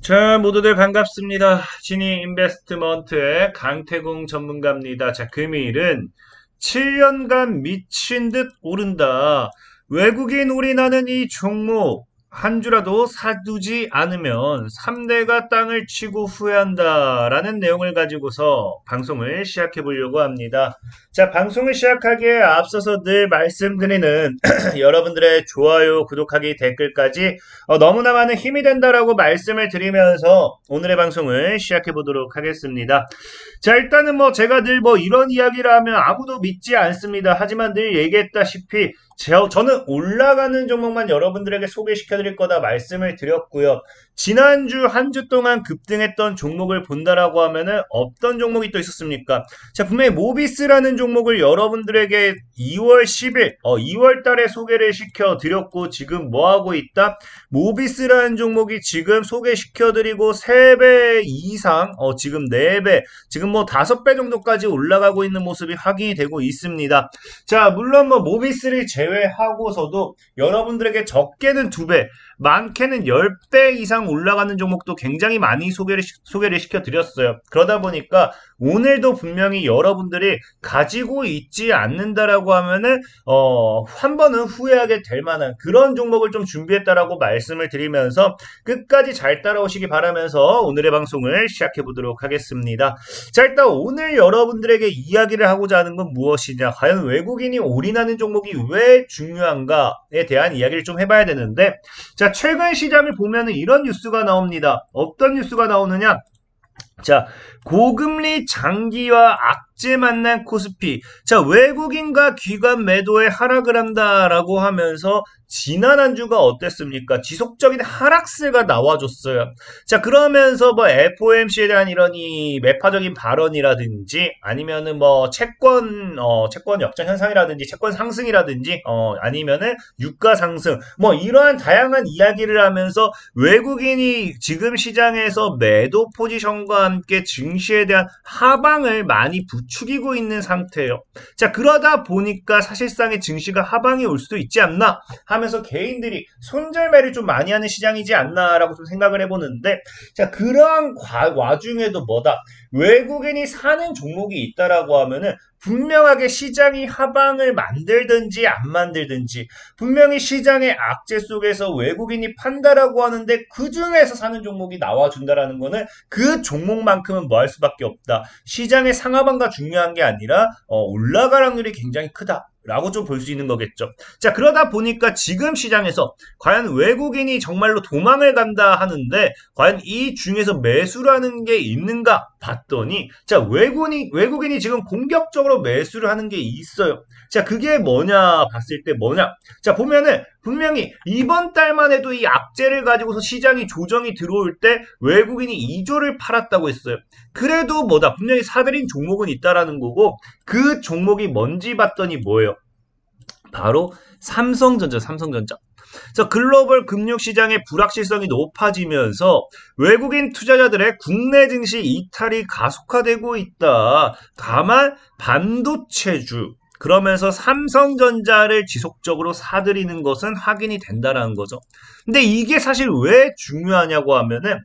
자, 모두들 반갑습니다. 지니 인베스트먼트의 강태공 전문가입니다. 자, 금일은 7년간 미친 듯 오른다. 외국인 올인하는 이 종목 한 주라도 사두지 않으면 3대가 땅을 치고 후회한다라는 내용을 가지고서 방송을 시작해 보려고 합니다. 자, 방송을 시작하기에 앞서서 늘 말씀드리는 여러분들의 좋아요, 구독하기, 댓글까지 너무나 많은 힘이 된다라고 말씀을 드리면서 오늘의 방송을 시작해 보도록 하겠습니다. 자, 일단은 제가 늘 이런 이야기를 하면 아무도 믿지 않습니다. 하지만 늘 얘기했다시피 저는 올라가는 종목만 여러분들에게 소개시켜 드릴 거다 말씀을 드렸고요. 지난주 한 주 동안 급등했던 종목을 본다라고 하면은 어떤 종목이 또 있었습니까? 자, 분명히 모비스라는 종목을 여러분들에게 2월 10일, 2월 달에 소개를 시켜 드렸고 지금 뭐 하고 있다? 모비스라는 종목이 지금 소개시켜 드리고 3배 이상, 지금 4배, 지금 5배 정도까지 올라가고 있는 모습이 확인이 되고 있습니다. 자, 물론 모비스를 제외하고서도 여러분들에게 적게는 2배, 많게는 10배 이상 올라가는 종목도 굉장히 많이 소개를 시켜드렸어요. 그러다 보니까 오늘도 분명히 여러분들이 가지고 있지 않는다라고 하면은, 한 번은 후회하게 될 만한 그런 종목을 좀 준비했다라고 말씀을 드리면서 끝까지 잘 따라오시기 바라면서 오늘의 방송을 시작해 보도록 하겠습니다. 자, 일단 오늘 여러분들에게 이야기를 하고자 하는 건 무엇이냐, 과연 외국인이 올인하는 종목이 왜 중요한가에 대한 이야기를 좀 해봐야 되는데, 자, 최근 시장을 보면은 이런 뉴스가 나옵니다. 어떤 뉴스가 나오느냐? 자, 고금리 장기와 악재 만난 코스피. 자, 외국인과 기관 매도에 하락을 한다라고 하면서 지난 한 주가 어땠습니까? 지속적인 하락세가 나와줬어요. 자, 그러면서 FOMC에 대한 이런 이 매파적인 발언이라든지 아니면은 채권 역전 현상이라든지 채권 상승이라든지 아니면은 유가 상승 이러한 다양한 이야기를 하면서 외국인이 지금 시장에서 매도 포지션과 함께 증시에 대한 하방을 많이 부추기고 있는 상태예요. 자, 그러다 보니까 사실상의 증시가 하방이 올 수도 있지 않나 하면서 개인들이 손절매를 좀 많이 하는 시장이지 않나라고 좀 생각을 해보는데, 자, 그러한 와중에도 외국인이 사는 종목이 있다라고 하면은 분명하게 시장이 하방을 만들든지 안 만들든지 분명히 시장의 악재 속에서 외국인이 판다라고 하는데 그 중에서 사는 종목이 나와준다라는 거는 그 종목만큼은 뭐 할 수밖에 없다. 시장의 상하방가 중요한 게 아니라 올라갈 확률이 굉장히 크다. 라고 좀 볼 수 있는 거겠죠. 자, 그러다 보니까 지금 시장에서 과연 외국인이 정말로 도망을 간다 하는데 과연 이 중에서 매수라는 게 있는가 봤더니, 자, 외국인이 지금 공격적으로 매수를 하는 게 있어요. 자, 그게 뭐냐 봤을 때 자, 보면은 분명히 이번 달만 해도 이 악재를 가지고서 시장이 조정이 들어올 때 외국인이 2조를 팔았다고 했어요. 그래도 분명히 사들인 종목은 있다라는 거고, 그 종목이 뭔지 봤더니 뭐예요? 바로 삼성전자. 그래서 글로벌 금융시장의 불확실성이 높아지면서 외국인 투자자들의 국내 증시 이탈이 가속화되고 있다. 다만 반도체주, 그러면서 삼성전자를 지속적으로 사들이는 것은 확인이 된다라는 거죠. 근데 이게 사실 왜 중요하냐고 하면은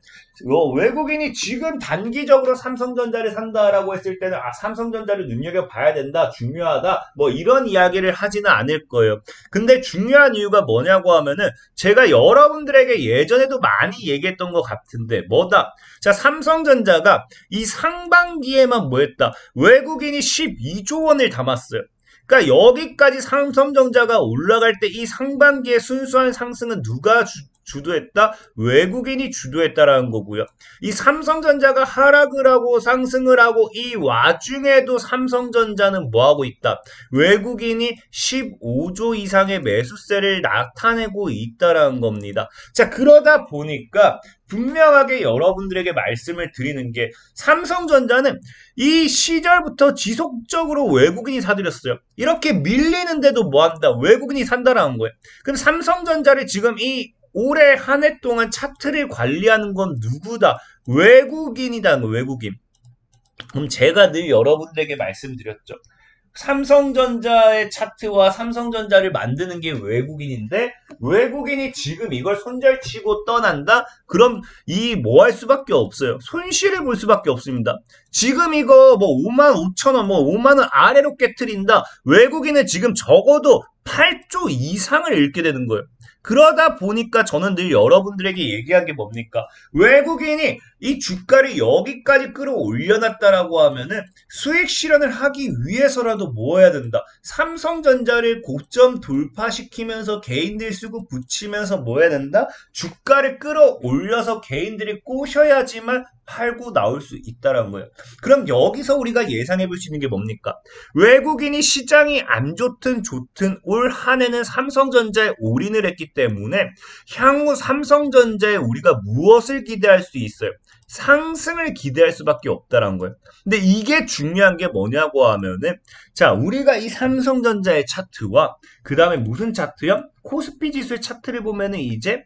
외국인이 지금 단기적으로 삼성전자를 산다라고 했을 때는 삼성전자를 눈여겨봐야 된다, 중요하다, 이런 이야기를 하지는 않을 거예요. 근데 중요한 이유가 뭐냐고 하면은 제가 여러분들에게 예전에도 많이 얘기했던 것 같은데 자, 삼성전자가 이 상반기에만 했다? 외국인이 12조 원을 담았어요. 그러니까 여기까지 삼성전자가 올라갈 때 이 상반기의 순수한 상승은 누가 주도했다? 외국인이 주도했다라는 거고요. 이 삼성전자가 하락을 하고 상승을 하고 이 와중에도 삼성전자는 뭐 하고 있다? 외국인이 15조 이상의 매수세를 나타내고 있다라는 겁니다. 자, 그러다 보니까 분명하게 여러분들에게 말씀을 드리는 게, 삼성전자는 이 시절부터 지속적으로 외국인이 사들였어요. 이렇게 밀리는데도 뭐한다? 외국인이 산다라는 거예요. 그럼 삼성전자를 지금 이 올해 한 해 동안 차트를 관리하는 건 누구다? 외국인이라는 거예요, 외국인. 그럼 제가 늘 여러분들에게 말씀드렸죠. 삼성전자의 차트와 삼성전자를 만드는 게 외국인인데 외국인이 지금 이걸 손절치고 떠난다? 그럼 이 뭐 할 수밖에 없어요. 손실을 볼 수밖에 없습니다. 지금 이거 뭐 5만 5천 원, 뭐 5만 원 아래로 깨트린다. 외국인은 지금 적어도 8조 이상을 잃게 되는 거예요. 그러다 보니까 저는 늘 여러분들에게 얘기한 게 뭡니까? 외국인이 이 주가를 여기까지 끌어올려놨다라고 하면은 수익 실현을 하기 위해서라도 뭐 해야 된다? 삼성전자를 고점 돌파시키면서 개인들 쓰고 붙이면서 뭐 해야 된다? 주가를 끌어올려서 개인들이 꼬셔야지만 팔고 나올 수 있다는 거예요. 그럼 여기서 우리가 예상해 볼 수 있는 게 뭡니까? 외국인이 시장이 안 좋든 올 한 해는 삼성전자에 올인을 했기 때문에 향후 삼성전자에 우리가 무엇을 기대할 수 있어요? 상승을 기대할 수밖에 없다는 거예요. 근데 이게 중요한 게 뭐냐고 하면은 자, 우리가 이 삼성전자의 차트와 그 다음에 무슨 차트요? 코스피 지수의 차트를 보면은 이제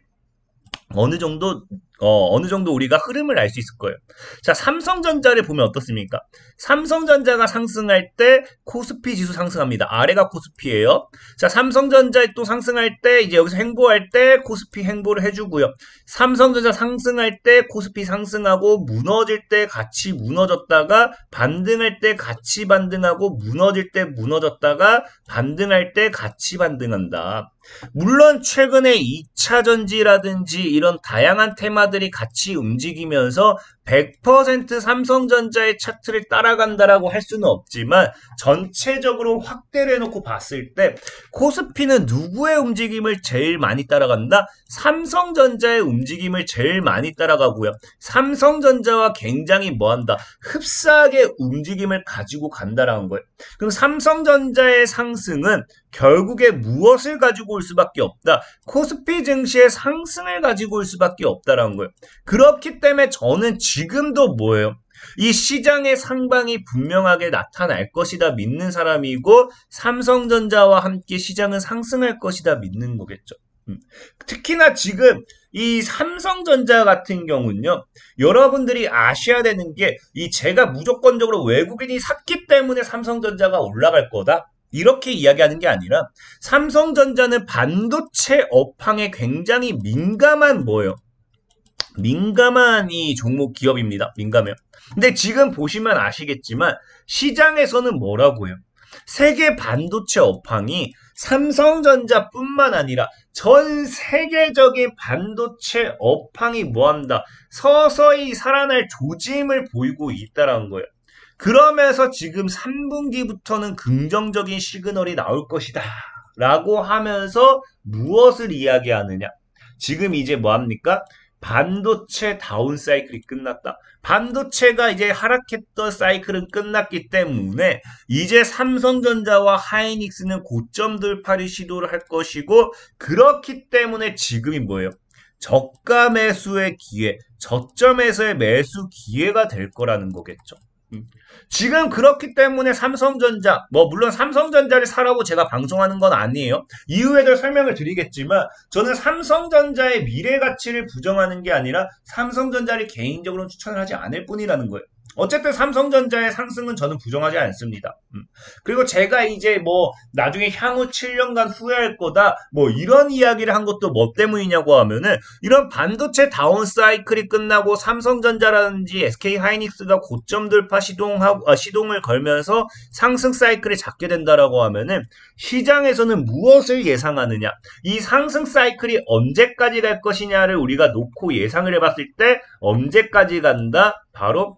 어느 정도 우리가 흐름을 알 수 있을 거예요. 자, 삼성전자를 보면 어떻습니까? 삼성전자가 상승할 때 코스피 지수 상승합니다. 아래가 코스피예요. 자, 삼성전자 또 상승할 때 이제 여기서 횡보할 때 코스피 횡보를 해주고요. 삼성전자 상승할 때 코스피 상승하고 무너질 때 같이 무너졌다가 반등할 때 같이 반등하고 무너질 때 무너졌다가 반등할 때 같이 반등한다. 물론 최근에 2차전지라든지 이런 다양한 테마들이 같이 움직이면서 100% 삼성전자의 차트를 따라간다라고 할 수는 없지만 전체적으로 확대를 해놓고 봤을 때 코스피는 누구의 움직임을 제일 많이 따라간다? 삼성전자의 움직임을 제일 많이 따라가고요. 삼성전자와 굉장히 뭐한다? 흡사하게 움직임을 가지고 간다라는 거예요. 그럼 삼성전자의 상승은 결국에 무엇을 가지고 올 수밖에 없다. 코스피 증시의 상승을 가지고 올 수밖에 없다라는 거예요. 그렇기 때문에 저는 지금도 뭐예요? 이 시장의 상방이 분명하게 나타날 것이다 믿는 사람이고 삼성전자와 함께 시장은 상승할 것이다 믿는 거겠죠. 특히나 지금 이 삼성전자 같은 경우는요, 여러분들이 아셔야 되는 게 이 제가 무조건적으로 외국인이 샀기 때문에 삼성전자가 올라갈 거다. 이렇게 이야기하는 게 아니라 삼성전자는 반도체 업황에 굉장히 민감한 뭐예요? 민감한 이 종목 기업입니다. 민감해요. 근데 지금 보시면 아시겠지만 시장에서는 뭐라고 해요? 세계 반도체 업황이 삼성전자뿐만 아니라 전 세계적인 반도체 업황이 뭐한다? 서서히 살아날 조짐을 보이고 있다는 거예요. 그러면서 지금 3분기부터는 긍정적인 시그널이 나올 것이다. 라고 하면서 무엇을 이야기하느냐? 지금 이제 뭐합니까? 반도체 다운 사이클이 끝났다. 반도체가 이제 하락했던 사이클은 끝났기 때문에 이제 삼성전자와 하이닉스는 고점 돌파를 시도를 할 것이고 그렇기 때문에 지금이 뭐예요? 저가 매수의 기회, 저점에서의 매수 기회가 될 거라는 거겠죠. 지금 그렇기 때문에 삼성전자, 물론 삼성전자를 사라고 제가 방송하는 건 아니에요. 이후에도 설명을 드리겠지만, 저는 삼성전자의 미래 가치를 부정하는 게 아니라 삼성전자를 개인적으로 추천을 하지 않을 뿐이라는 거예요. 어쨌든 삼성전자의 상승은 저는 부정하지 않습니다. 그리고 제가 이제 나중에 향후 7년간 후회할 거다 이런 이야기를 한 것도 뭐 때문이냐고 하면은 이런 반도체 다운 사이클이 끝나고 삼성전자라든지 SK하이닉스가 고점 돌파 시동을 걸면서 상승 사이클을 잡게 된다라고 하면은 시장에서는 무엇을 예상하느냐? 이 상승 사이클이 언제까지 갈 것이냐를 우리가 놓고 예상을 해봤을 때 언제까지 간다? 바로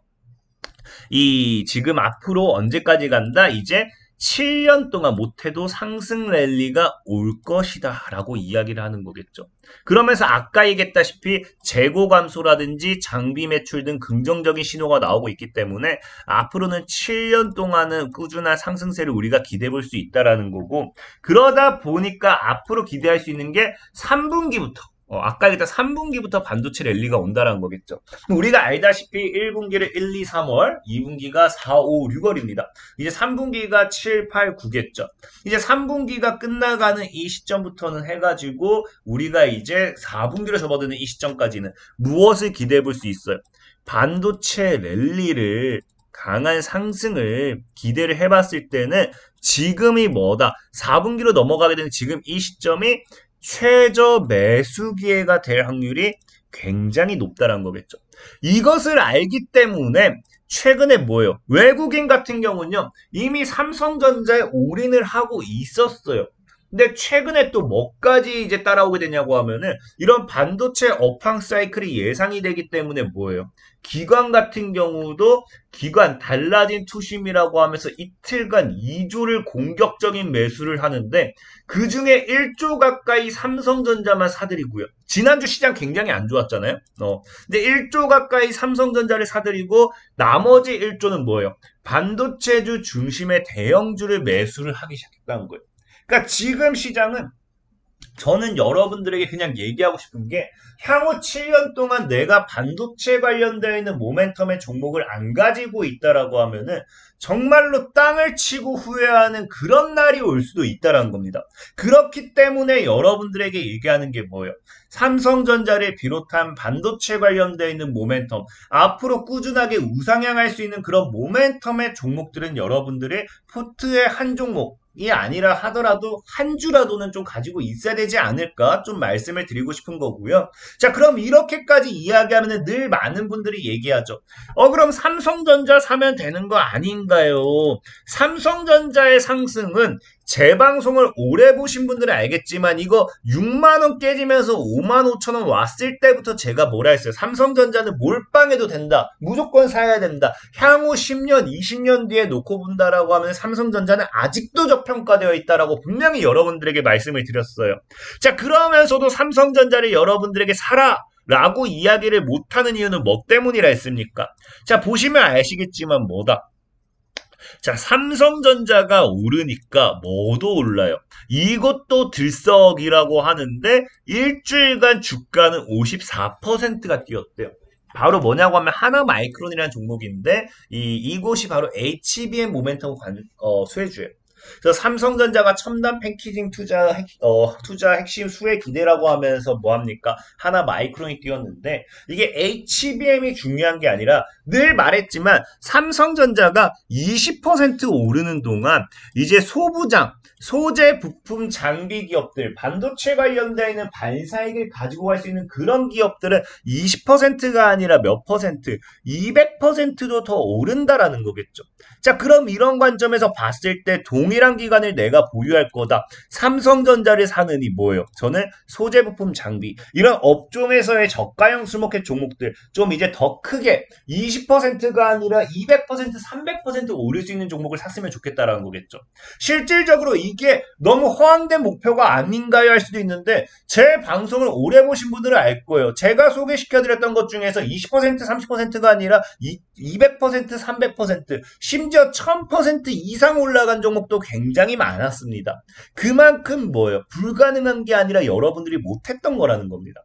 지금 앞으로 언제까지 간다? 이제 7년 동안 못해도 상승 랠리가 올 것이다 라고 이야기를 하는 거겠죠. 그러면서 아까 얘기했다시피 재고 감소라든지 장비 매출 등 긍정적인 신호가 나오고 있기 때문에 앞으로는 7년 동안은 꾸준한 상승세를 우리가 기대해 볼 수 있다라는 거고 그러다 보니까 앞으로 기대할 수 있는 게 3분기부터 아까 얘기했던 3분기부터 반도체 랠리가 온다는 거겠죠. 우리가 알다시피 1분기를 1, 2, 3월, 2분기가 4, 5, 6월입니다. 이제 3분기가 7, 8, 9겠죠. 이제 3분기가 끝나가는 이 시점부터는 해가지고 우리가 이제 4분기로 접어드는 이 시점까지는 무엇을 기대해 볼 수 있어요? 반도체 랠리를 강한 상승을 기대를 해봤을 때는 지금이 뭐다? 4분기로 넘어가게 되는 지금 이 시점이 최저 매수 기회가 될 확률이 굉장히 높다는 거겠죠. 이것을 알기 때문에 최근에 뭐예요? 외국인 같은 경우는요, 이미 삼성전자에 올인을 하고 있었어요. 근데 최근에 또 뭐까지 이제 따라오게 되냐고 하면은 이런 반도체 업황 사이클이 예상이 되기 때문에 뭐예요? 기관 같은 경우도 기관 달라진 투심이라고 하면서 이틀간 2조를 공격적인 매수를 하는데 그 중에 1조 가까이 삼성전자만 사들이고요. 지난주 시장 굉장히 안 좋았잖아요. 근데 1조 가까이 삼성전자를 사들이고 나머지 1조는 뭐예요? 반도체주 중심의 대형주를 매수를 하기 시작했다는 거예요. 그러니까 지금 시장은 저는 여러분들에게 그냥 얘기하고 싶은 게 향후 7년 동안 내가 반도체 관련되어 있는 모멘텀의 종목을 안 가지고 있다라고 하면은 정말로 땅을 치고 후회하는 그런 날이 올 수도 있다라는 겁니다. 그렇기 때문에 여러분들에게 얘기하는 게 뭐예요? 삼성전자를 비롯한 반도체 관련되어 있는 모멘텀, 앞으로 꾸준하게 우상향할 수 있는 그런 모멘텀의 종목들은 여러분들의 포트의 한 종목, 이 아니라 하더라도 한 주라도는 좀 가지고 있어야 되지 않을까 좀 말씀을 드리고 싶은 거고요. 자, 그럼 이렇게까지 이야기하면 늘 많은 분들이 얘기하죠. 그럼 삼성전자 사면 되는 거 아닌가요? 삼성전자의 상승은 제 방송을 오래 보신 분들은 알겠지만 이거 6만원 깨지면서 5만 5천원 왔을 때부터 제가 뭐라 했어요. 삼성전자는 몰빵해도 된다. 무조건 사야 된다. 향후 10년, 20년 뒤에 놓고 본다라고 하면 삼성전자는 아직도 저평가되어 있다라고 분명히 여러분들에게 말씀을 드렸어요. 자, 그러면서도 삼성전자를 여러분들에게 사라! 라고 이야기를 못하는 이유는 뭐 때문이라 했습니까? 자, 보시면 아시겠지만 뭐다? 자, 삼성전자가 오르니까 뭐도 올라요. 이것도 들썩이라고 하는데 일주일간 주가는 54%가 뛰었대요. 바로 뭐냐고 하면 하나마이크론이라는 종목인데 이곳이 바로 HBM 모멘텀 수혜주예요. 그래서 삼성전자가 첨단 패키징 투자 핵심 수혜 기대라고 하면서 뭐합니까? 하나 마이크론이 뛰었는데 이게 HBM이 중요한 게 아니라 늘 말했지만 삼성전자가 20% 오르는 동안 이제 소부장, 소재 부품 장비 기업들, 반도체 관련되어 있는 반사익을 가지고 갈 수 있는 그런 기업들은 20%가 아니라 몇 퍼센트, 200%도 더 오른다라는 거겠죠. 자, 그럼 이런 관점에서 봤을 때 동일한 기간을 내가 보유할 거다. 삼성전자를 사느니 뭐예요? 저는 소재 부품 장비, 이런 업종에서의 저가형 수목회 종목들 좀 이제 더 크게 20%가 아니라 200%, 300% 오를 수 있는 종목을 샀으면 좋겠다라는 거겠죠. 실질적으로 이게 너무 허황된 목표가 아닌가요? 할 수도 있는데 제 방송을 오래 보신 분들은 알 거예요. 제가 소개시켜드렸던 것 중에서 20%, 30%가 아니라 200%, 300%, 심지어 1000% 이상 올라간 종목도 굉장히 많았습니다. 그만큼 뭐예요? 불가능한 게 아니라 여러분들이 못했던 거라는 겁니다.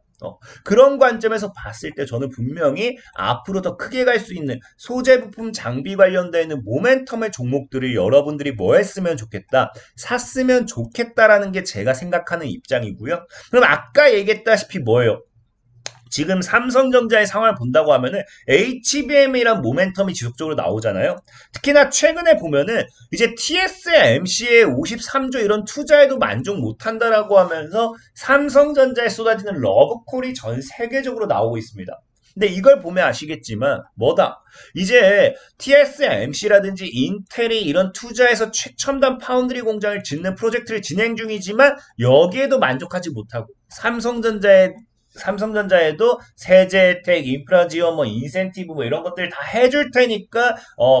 그런 관점에서 봤을 때 저는 분명히 앞으로 더 크게 갈 수 있는 소재 부품 장비 관련되어 있는 모멘텀의 종목들을 여러분들이 뭐 했으면 좋겠다, 샀으면 좋겠다라는 게 제가 생각하는 입장이고요. 그럼 아까 얘기했다시피 뭐예요? 지금 삼성전자의 상황을 본다고 하면은 HBM이란 모멘텀이 지속적으로 나오잖아요. 특히나 최근에 보면은 이제 TSMC의 53조 이런 투자에도 만족 못한다라고 하면서 삼성전자에 쏟아지는 러브콜이 전 세계적으로 나오고 있습니다. 근데 이걸 보면 아시겠지만 뭐다? 이제 TSMC라든지 인텔이 이런 투자해서 최첨단 파운드리 공장을 짓는 프로젝트를 진행 중이지만 여기에도 만족하지 못하고 삼성전자에도 세제 혜택, 인프라 지원, 인센티브 이런 것들 다 해줄 테니까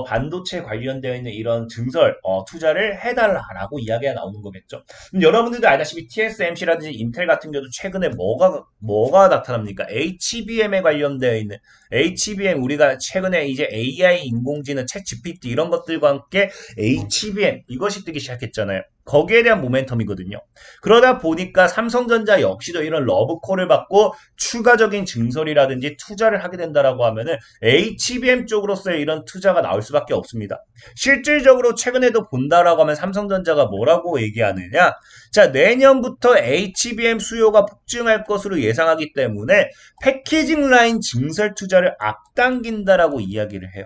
반도체 관련되어 있는 이런 증설 투자를 해달라라고 이야기가 나오는 거겠죠. 여러분들도 알다시피 TSMC라든지 인텔 같은 경우도 최근에 뭐가 나타납니까? HBM에 관련되어 있는 HBM, 우리가 최근에 이제 AI 인공지능, 챗 GPT 이런 것들과 함께 HBM 이것이 뜨기 시작했잖아요. 거기에 대한 모멘텀이거든요. 그러다 보니까 삼성전자 역시도 이런 러브콜을 받고 추가적인 증설이라든지 투자를 하게 된다라고 하면은 HBM 쪽으로서의 이런 투자가 나올 수밖에 없습니다. 실질적으로 최근에도 본다라고 하면 삼성전자가 뭐라고 얘기하느냐? 자, 내년부터 HBM 수요가 폭증할 것으로 예상하기 때문에 패키징 라인 증설 투자를 앞당긴다라고 이야기를 해요.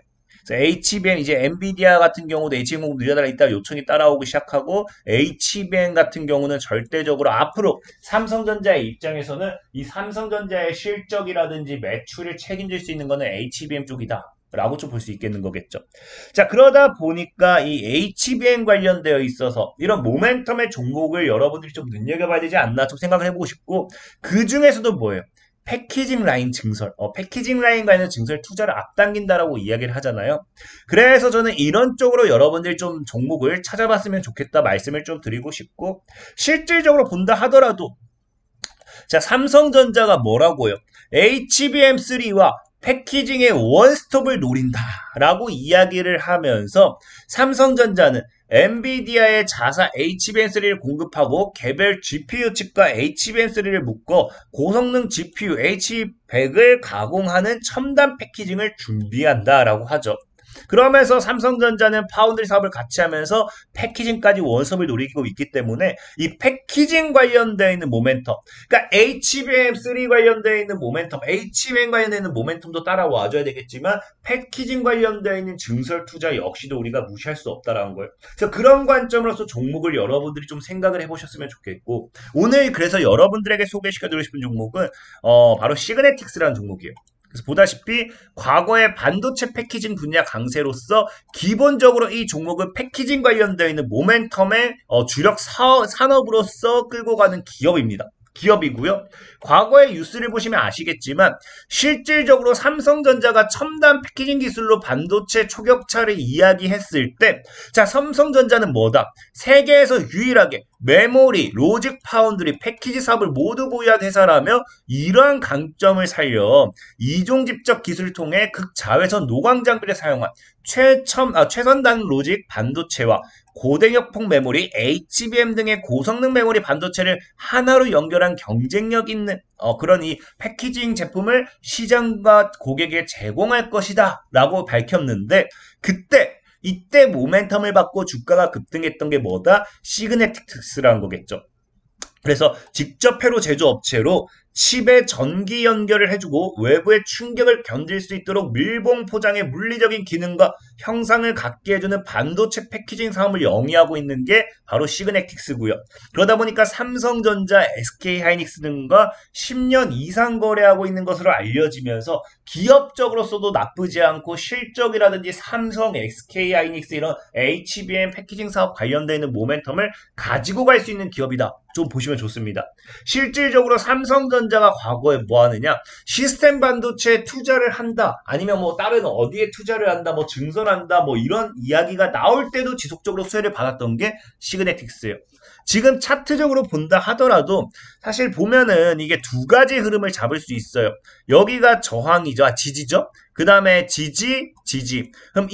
그래서 HBM 이제 엔비디아 같은 경우도 HBM 공급 늘려달라 있다 요청이 따라오기 시작하고 HBM 같은 경우는 절대적으로 앞으로 삼성전자의 입장에서는 이 삼성전자의 실적이라든지 매출을 책임질 수 있는 거는 HBM 쪽이다. 라고 좀 볼 수 있겠는 거겠죠. 자, 그러다 보니까 이 HBM 관련되어 있어서 이런 모멘텀의 종목을 여러분들이 좀 눈여겨봐야 되지 않나 좀 생각을 해보고 싶고, 그 중에서도 뭐예요? 패키징 라인 증설, 패키징 라인 관련 증설 투자를 앞당긴다라고 이야기를 하잖아요. 그래서 저는 이런 쪽으로 여러분들 좀 종목을 찾아봤으면 좋겠다 말씀을 좀 드리고 싶고, 실질적으로 본다 하더라도 자, 삼성전자가 뭐라고요? HBM3와 패키징의 원스톱을 노린다라고 이야기를 하면서 삼성전자는 엔비디아의 자사 HBM3를 공급하고 개별 GPU 칩과 HBM3를 묶어 고성능 GPU H100을 가공하는 첨단 패키징을 준비한다라고 하죠. 그러면서 삼성전자는 파운드리 사업을 같이 하면서 패키징까지 원섭을 노리고 있기 때문에 이 패키징 관련되어 있는 모멘텀, 그러니까 HBM3 관련되어 있는 모멘텀, HBM 관련되어 있는 모멘텀도 따라와줘야 되겠지만 패키징 관련되어 있는 증설 투자 역시도 우리가 무시할 수 없다라는 거예요. 그래서 그런 관점으로서 종목을 여러분들이 좀 생각을 해보셨으면 좋겠고, 오늘 그래서 여러분들에게 소개시켜드리고 싶은 종목은 바로 시그네틱스라는 종목이에요. 그래서 보다시피 과거의 반도체 패키징 분야 강세로서 기본적으로 이 종목은 패키징 관련되어 있는 모멘텀의 주력 산업으로서 끌고 가는 기업이고요. 과거의 뉴스를 보시면 아시겠지만 실질적으로 삼성전자가 첨단 패키징 기술로 반도체 초격차를 이야기했을 때, 자, 삼성전자는 뭐다? 세계에서 유일하게 메모리, 로직 파운드리, 패키지 사업을 모두 보유한 회사라며 이러한 강점을 살려 이종집적 기술을 통해 극자외선 노광 장비를 사용한 최선단 로직 반도체와 고대역폭 메모리, HBM 등의 고성능 메모리 반도체를 하나로 연결한 경쟁력 있는 그런 이 패키징 제품을 시장과 고객에 제공할 것이다 라고 밝혔는데, 이때 모멘텀을 받고 주가가 급등했던 게 뭐다? 시그네틱스라는 거겠죠. 그래서 직접 회로 제조업체로 칩에 전기 연결을 해주고 외부의 충격을 견딜 수 있도록 밀봉 포장의 물리적인 기능과 형상을 갖게 해주는 반도체 패키징 사업을 영위하고 있는 게 바로 시그네틱스고요. 그러다 보니까 삼성전자, SK하이닉스 등과 10년 이상 거래하고 있는 것으로 알려지면서 기업적으로서도 나쁘지 않고 실적이라든지 삼성, SK하이닉스 이런 HBM 패키징 사업 관련되어 있는 모멘텀을 가지고 갈 수 있는 기업이다. 좀 보시면 좋습니다. 실질적으로 삼성전자가 과거에 뭐 하느냐? 시스템 반도체에 투자를 한다. 아니면 뭐 다른 어디에 투자를 한다. 뭐 증설한다. 뭐 이런 이야기가 나올 때도 지속적으로 수혜를 받았던 게 시그네틱스예요. 지금 차트적으로 본다 하더라도 사실 보면은 이게 두 가지 흐름을 잡을 수 있어요. 여기가 저항이죠. 지지죠. 그 다음에 지지. 그럼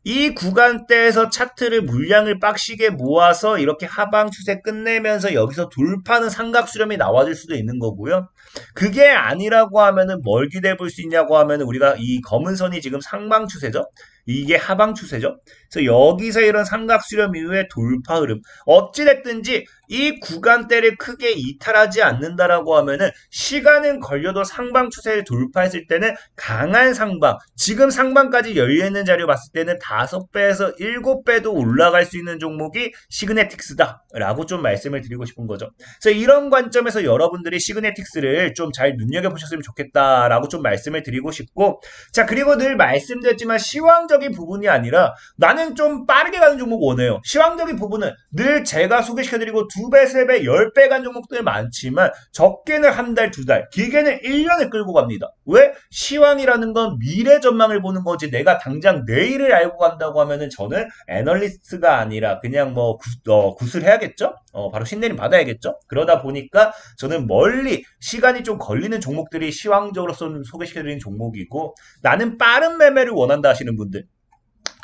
이 구간대에서 차트를 물량을 빡시게 모아서 이렇게 하방 추세 끝내면서 여기서 돌파는 삼각 수렴이 나와줄 수도 있는 거고요. 그게 아니라고 하면은 뭘 기대해 볼 수 있냐고 하면은 우리가 이 검은 선이 지금 상방 추세죠. 이게 하방 추세죠. 그래서 여기서 이런 삼각 수렴 이후에 돌파 흐름. 어찌됐든지 이 구간대를 크게 이탈하지 않는다라고 하면은 시간은 걸려도 상방 추세를 돌파했을 때는 강한 상방, 지금 상방까지 열려있는 자료 봤을 때는 5배에서 7배도 올라갈 수 있는 종목이 시그네틱스다 라고 좀 말씀을 드리고 싶은 거죠. 그래서 이런 관점에서 여러분들이 시그네틱스를 좀 잘 눈여겨보셨으면 좋겠다라고 좀 말씀을 드리고 싶고, 자, 그리고 늘 말씀드렸지만 시황적인 부분이 아니라 나는 좀 빠르게 가는 종목 원해요. 시황적인 부분은 늘 제가 소개시켜드리고 2배, 3배, 10배 간 종목들 많지만 적게는 한 달, 2달, 길게는 1년을 끌고 갑니다. 왜? 시황이라는 건 미래 전망을 보는 거지 내가 당장 내일을 알고 간다고 하면은 저는 애널리스트가 아니라 그냥 뭐 굿을 해야겠죠? 바로 신내림 받아야겠죠? 그러다 보니까 저는 멀리 시간이 좀 걸리는 종목들이 시황적으로 소개시켜드리는 종목이고, 나는 빠른 매매를 원한다 하시는 분들,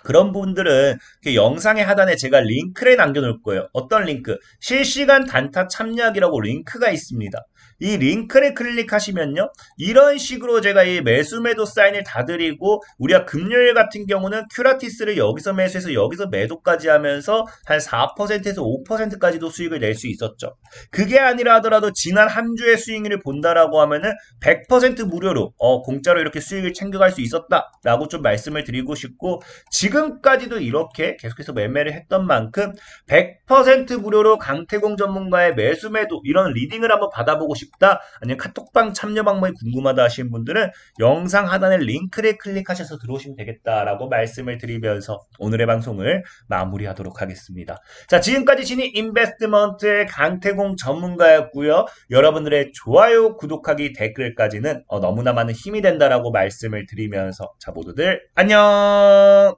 그런 분들은 영상의 하단에 제가 링크를 남겨놓을 거예요. 어떤 링크? 실시간 단타 참여하기라고 링크가 있습니다. 이 링크를 클릭하시면요. 이런 식으로 제가 이 매수 매도 사인을 다 드리고 우리가 금요일 같은 경우는 큐라티스를 여기서 매수해서 여기서 매도까지 하면서 한 4%에서 5%까지도 수익을 낼 수 있었죠. 그게 아니라 하더라도 지난 한 주의 수익률을 본다라고 하면은 100% 무료로 공짜로 이렇게 수익을 챙겨갈 수 있었다라고 좀 말씀을 드리고 싶고 지금까지도 이렇게 계속해서 매매를 했던 만큼 100% 무료로 강태공 전문가의 매수 매도 이런 리딩을 한번 받아보고 싶다 아니면 카톡방 참여 방법이 궁금하다 하시는 분들은 영상 하단에 링크를 클릭하셔서 들어오시면 되겠다라고 말씀을 드리면서 오늘의 방송을 마무리하도록 하겠습니다. 자, 지금까지 신인 인베스트먼트의 강태공 전문가였고요. 여러분들의 좋아요, 구독하기, 댓글까지는 너무나 많은 힘이 된다라고 말씀을 드리면서 자, 모두들 안녕!